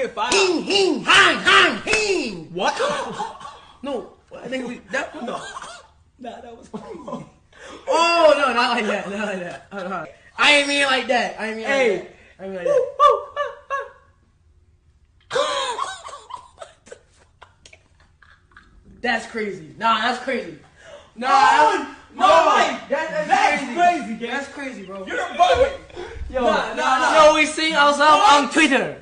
get fired. Hing, hing. What? No, I think no. Nah, that was crazy. Oh no, not like that. Not like that. I ain't mean it like that. I ain't mean it like that. I ain't mean it like that. That's crazy. Nah, that's crazy. Nah, that's crazy. Gang. That's crazy, bro. You're bugging. Yo, we sing ourselves on Twitter.